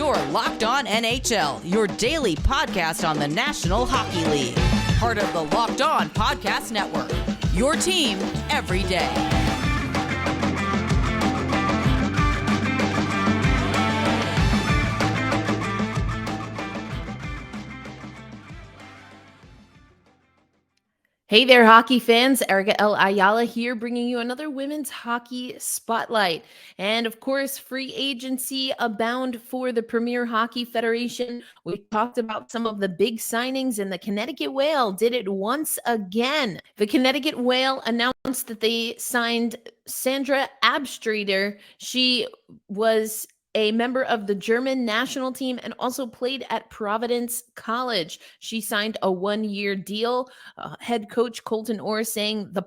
You're Locked On NHL, your daily podcast on the National Hockey League. Part of the Locked On Podcast Network, your team every day. Hey there, hockey fans. Erica L. Ayala here, bringing you another women's hockey spotlight. And of course, free agency abound for the Premier Hockey Federation. We talked about some of the big signings, and the Connecticut Whale did it once again. The Connecticut Whale announced that they signed Sandra Abstreiter. She was a member of the German national team and also played at Providence College. She signed a one-year deal. Head coach Colton Orr saying the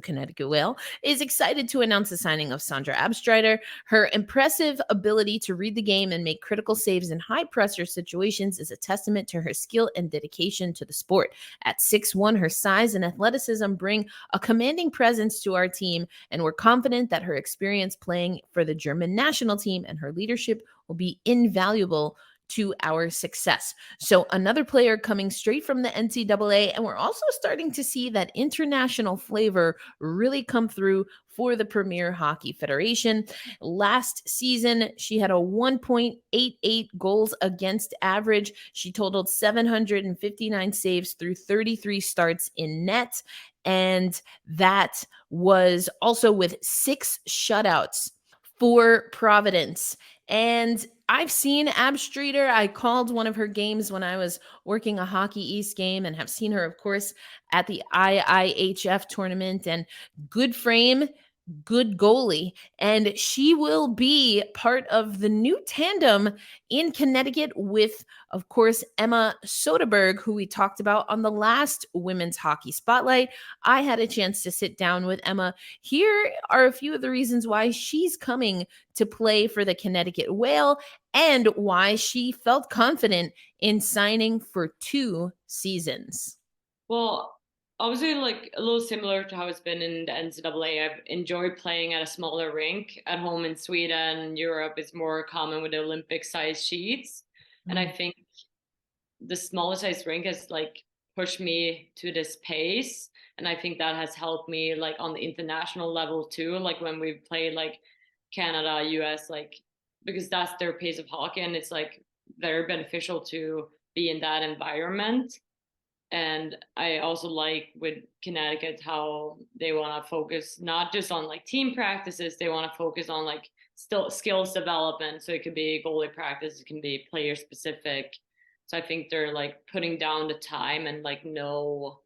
Connecticut Whale, is excited to announce the signing of Sandra Abstreiter. Her impressive ability to read the game and make critical saves in high-pressure situations is a testament to her skill and dedication to the sport. At 6'1", her size and athleticism bring a commanding presence to our team, and we're confident that her experience playing for the German national team and her leadership will be invaluable to our success. So another player coming straight from the NCAA, and we're also starting to see that international flavor really come through for the Premier Hockey Federation. Last season, she had a 1.88 goals against average. She totaled 759 saves through 33 starts in net, and that was also with 6 shutouts for Providence. And I've seen Abstreiter. I called one of her games when I was working a Hockey East game, and have seen her, of course, at the IIHF tournament. And good frame, good goalie, and she will be part of the new tandem in Connecticut with, of course, Emma Södeberg, who we talked about on the last Women's Hockey Spotlight. I had a chance to sit down with Emma. Here are a few of the reasons why she's coming to play for the Connecticut Whale and why she felt confident in signing for 2 seasons. Well, obviously, like a little similar to how it's been in the NCAA, I've enjoyed playing at a smaller rink. At home in Sweden, Europe, it's more common with the Olympic-sized sheets. And I think the smaller size rink has like pushed me to this pace. And I think that has helped me like on the international level too. Like when we played like Canada, US, like because that's their pace of hockey, and it's like very beneficial to be in that environment. And I also like with Connecticut how they want to focus not just on like team practices, they want to focus on like still skills development. So it could be goalie practice, it can be player specific. So I think they're like putting down the time and like, no,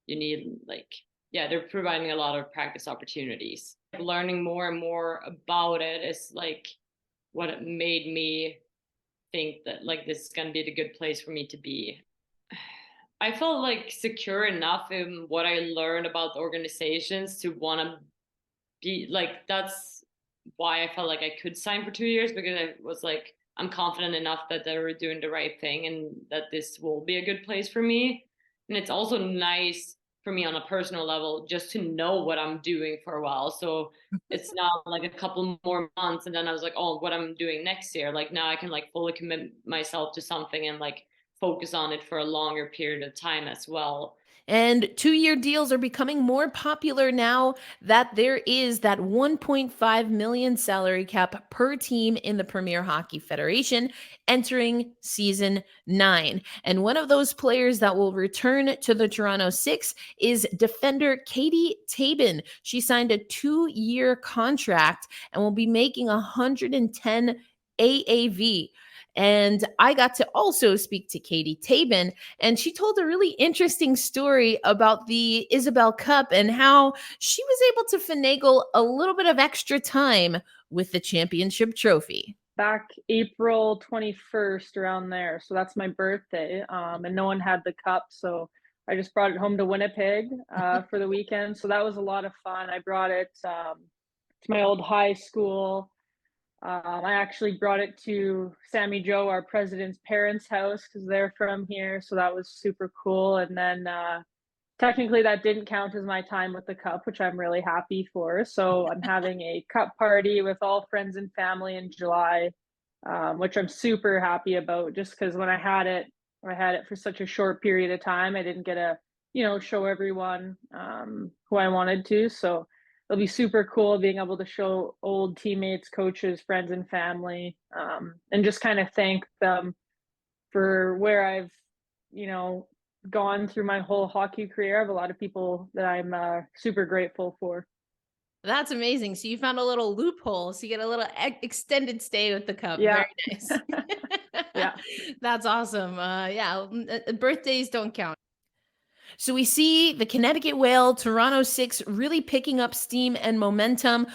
you need like, yeah, they're providing a lot of practice opportunities. Learning more and more about it is like what it made me think that like this is going to be the good place for me to be. I felt like secure enough in what I learned about the organizations to want to be like, that's why I felt like I could sign for 2 years, because I was like, I'm confident enough that they were doing the right thing and that this will be a good place for me. And it's also nice for me on a personal level just to know what I'm doing for a while. So it's not like a couple more months and then I was like, oh, what I'm doing next year. Like now I can like fully commit myself to something and like focus on it for a longer period of time as well. And 2-year deals are becoming more popular now that there is that 1.5 million salary cap per team in the Premier Hockey Federation entering season 9. And one of those players that will return to the Toronto Six is defender Kati Tabin. She signed a 2-year contract and will be making 110 AAV. And I got to also speak to Kati Tabin, and she told a really interesting story about the Isabel Cup and how she was able to finagle a little bit of extra time with the championship trophy. Back April 21st, around there. So that's my birthday, and no one had the cup. So I just brought it home to Winnipeg for the weekend. So that was a lot of fun. I brought it to my old high school. I actually brought it to Sammy Joe, our president's parents' house, because they're from here. So that was super cool. And then technically that didn't count as my time with the cup, which I'm really happy for. So I'm having a cup party with all friends and family in July. which I'm super happy about, just because when I had it for such a short period of time. I didn't get to, show everyone who I wanted to. So it'll be super cool being able to show old teammates, coaches, friends, and family, and just kind of thank them for where I've, gone through my whole hockey career. I have a lot of people that I'm super grateful for. That's amazing. So you found a little loophole. So you get a little extended stay with the cup. Yeah. Very nice. Yeah. That's awesome. Birthdays don't count. So we see the Connecticut Whale, Toronto 6 really picking up steam and momentum.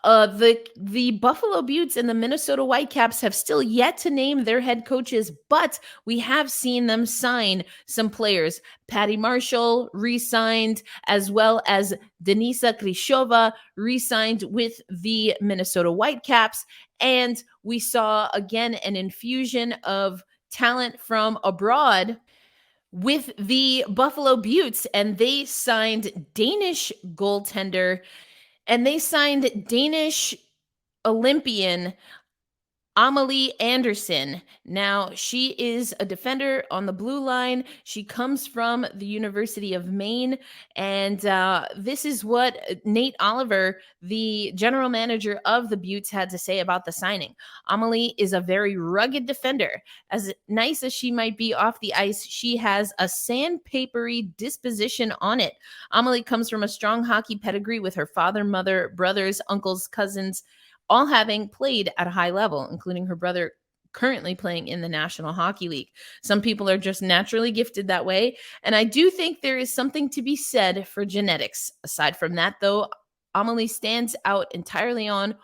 The Buffalo Beauts and the Minnesota Whitecaps have still yet to name their head coaches, but we have seen them sign some players. Patty Marshall re-signed, as well as Denisa Kryshova re-signed with the Minnesota Whitecaps. And we saw again an infusion of talent from abroad with the Buffalo Beauts, and they signed Danish goaltender, and they signed Danish Olympian Amelie Anderson. Now, she is a defender on the blue line. She comes from the University of Maine. And this is what Nate Oliver, the general manager of the Beauts, had to say about the signing. Amelie is a very rugged defender. As nice as she might be off the ice, she has a sandpapery disposition on it. Amelie comes from a strong hockey pedigree with her father, mother, brothers, uncles, cousins, all having played at a high level, including her brother currently playing in the National Hockey League. Some people are just naturally gifted that way. And I do think there is something to be said for genetics. Aside from that, though, Amelie stands out entirely on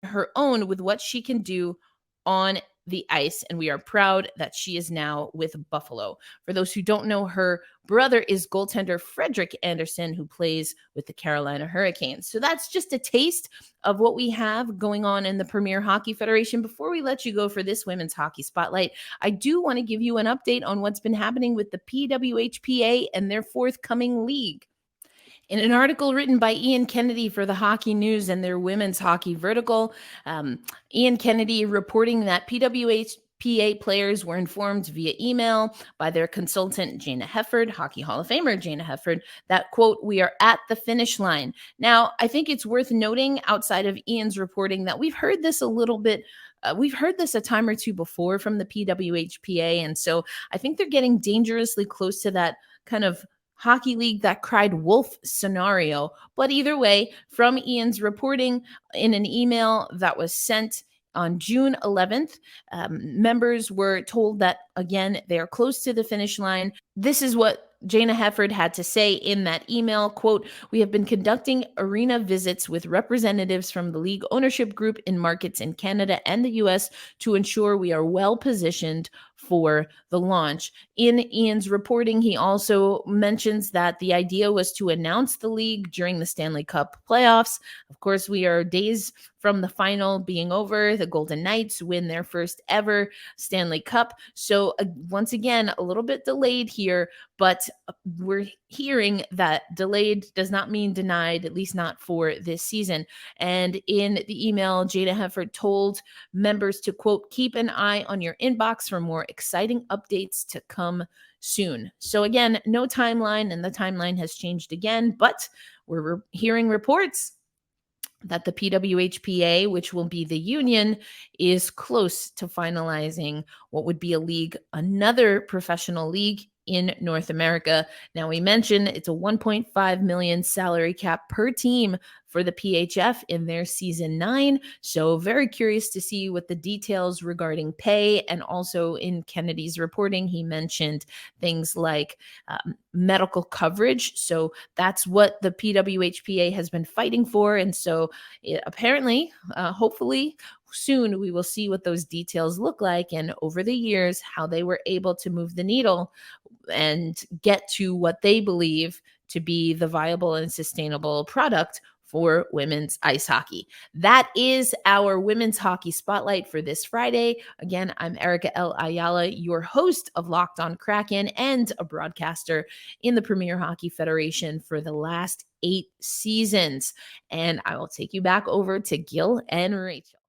her own with what she can do on the ice, and we are proud that she is now with Buffalo. For those who don't know, her brother is goaltender Frederick Anderson, who plays with the Carolina Hurricanes. So that's just a taste of what we have going on in the Premier Hockey Federation. Before we let you go for this Women's Hockey Spotlight, I do want to give you an update on what's been happening with the PWHPA and their forthcoming league. In an article written by Ian Kennedy for the Hockey News and their women's hockey vertical, Ian Kennedy reporting that PWHPA players were informed via email by their consultant, Jana Hefford, Hockey Hall of Famer Jana Hefford, that, quote, "we are at the finish line." Now, I think it's worth noting outside of Ian's reporting that we've heard this a little bit. We've heard this a time or two before from the PWHPA. And so I think they're getting dangerously close to that kind of hockey league that cried wolf scenario. But either way, from Ian's reporting in an email that was sent on June 11th, members were told that, again, they are close to the finish line. This is what Jana Hefford had to say in that email, quote, "we have been conducting arena visits with representatives from the league ownership group in markets in Canada and the US to ensure we are well positioned for the launch." In Ian's reporting, he also mentions that the idea was to announce the league during the Stanley Cup playoffs. Of course, we are days from the final being over. The Golden Knights win their first ever Stanley Cup. So once again, a little bit delayed here, but we're hearing that delayed does not mean denied, at least not for this season. And in the email, Jada Hefford told members to, quote, "keep an eye on your inbox for more exciting updates to come soon." So again, no timeline, and the timeline has changed again, but we're hearing reports that the PWHPA, which will be the union, is close to finalizing what would be a league, another professional league in North America. Now, we mentioned it's a $1.5 million salary cap per team for the PHF in their season 9. So very curious to see what the details regarding pay, and also in Kennedy's reporting, he mentioned things like medical coverage. So that's what the PWHPA has been fighting for. And so apparently, hopefully soon, we will see what those details look like, and over the years, how they were able to move the needle and get to what they believe to be the viable and sustainable product for women's ice hockey. That is our Women's Hockey Spotlight for this Friday. Again, I'm Erica L. Ayala, your host of Locked on Kraken and a broadcaster in the Premier Hockey Federation for the last 8 seasons. And I will take you back over to Gil and Rachel.